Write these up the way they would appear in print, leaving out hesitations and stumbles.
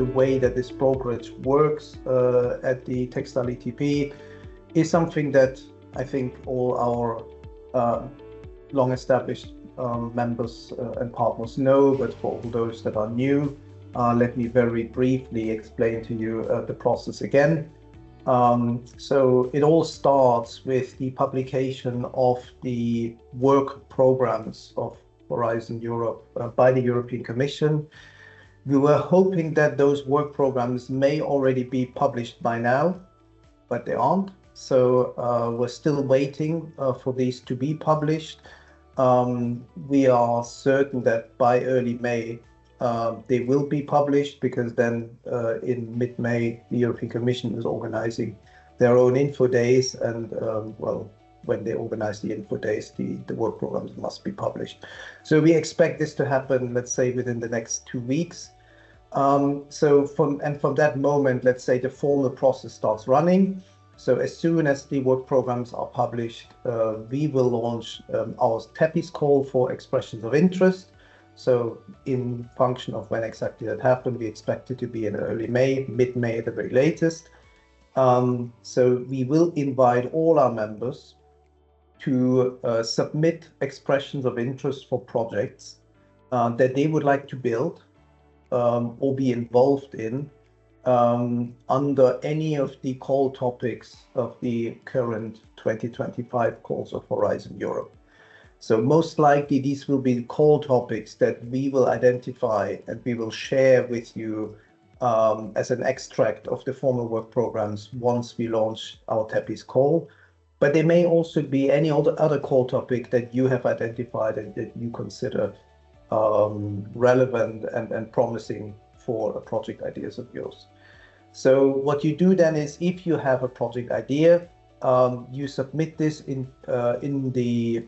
the way that this brokerage works at the Textile ETP is something that I think all our long-established members and partners know, but for all those that are new, let me very briefly explain to you the process again. So it all starts with the publication of the work programs of Horizon Europe by the European Commission. We were hoping that those work programs may already be published by now, but they aren't. So we're still waiting for these to be published. We are certain that by early May, they will be published, because then in mid-May, the European Commission is organizing their own info days. And well, when they organize the info days, the work programs must be published. So we expect this to happen, let's say, within the next 2 weeks. So from that moment, let's say, the formal process starts running. So as soon as the work programs are published, we will launch our TEPPIES call for expressions of interest. So in function of when exactly that happened, we expect it to be in early May, mid-May at the very latest. So we will invite all our members to submit expressions of interest for projects that they would like to build or be involved in under any of the call topics of the current 2025 calls of Horizon Europe. So most likely these will be call topics that we will identify and we will share with you as an extract of the formal work programs once we launch our TEPPIES call. But there may also be any other call topic that you have identified and that you consider relevant and promising for project ideas of yours. So what you do then is, if you have a project idea, you submit this in the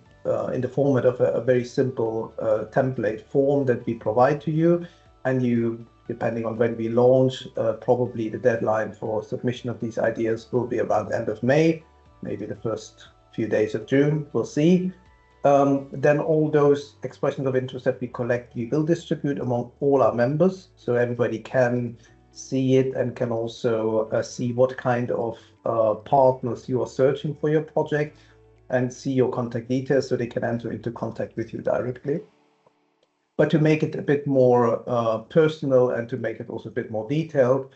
format of a very simple template form that we provide to you, and you, depending on when we launch, probably the deadline for submission of these ideas will be around the end of May, maybe the first few days of June, we'll see. Then all those expressions of interest that we collect, we will distribute among all our members, so everybody can see it and can also see what kind of partners you are searching for your project, and see your contact details, so they can enter into contact with you directly. But to make it a bit more personal and to make it also a bit more detailed,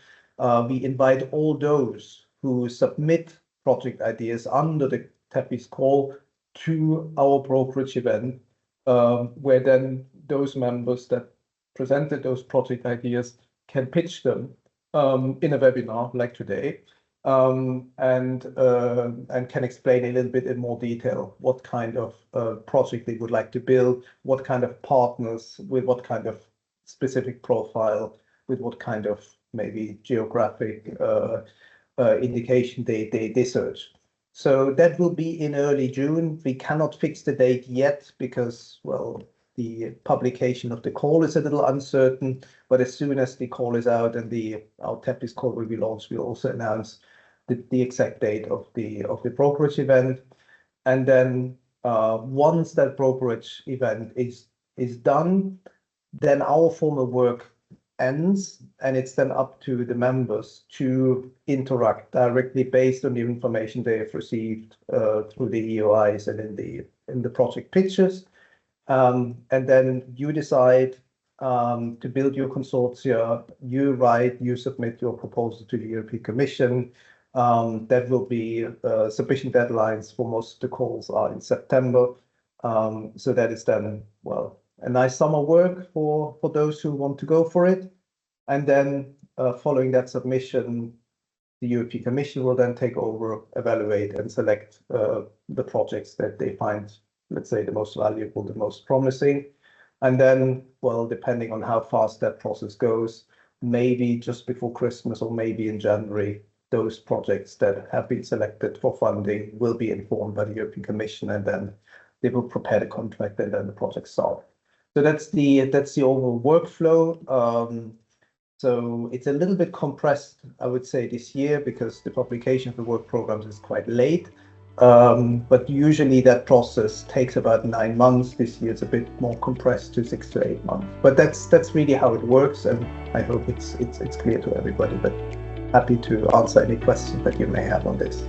we invite all those who submit project ideas under the TEPPIES call to our brokerage event, where then those members that presented those project ideas can pitch them in a webinar like today, and can explain a little bit in more detail what kind of project they would like to build, what kind of partners, with what kind of specific profile, with what kind of maybe geographic indication they search. So that will be in early June. We cannot fix the date yet because, well, the publication of the call is a little uncertain, but as soon as the call is out and our TEPPIES call will be launched, we'll also announce the exact date of the brokerage event. And then once that brokerage event is done, then our formal work ends, and it's then up to the members to interact directly based on the information they have received through the EOIs and in the project pitches. And then you decide to build your consortia, you submit your proposal to the European Commission. That will be submission deadlines for most of the calls are in September. So that is then, well, a nice summer work for those who want to go for it. And then following that submission, the European Commission will then take over, evaluate and select the projects that they find, let's say, the most valuable, the most promising. And then, well, depending on how fast that process goes, maybe just before Christmas or maybe in January, those projects that have been selected for funding will be informed by the European Commission, and then they will prepare the contract and then the project start. So that's the overall workflow. So it's a little bit compressed, I would say, this year because the publication of the work programs is quite late. But usually that process takes about 9 months. This year it's a bit more compressed to 6 to 8 months. But that's really how it works, and I hope it's clear to everybody. But happy to answer any questions that you may have on this.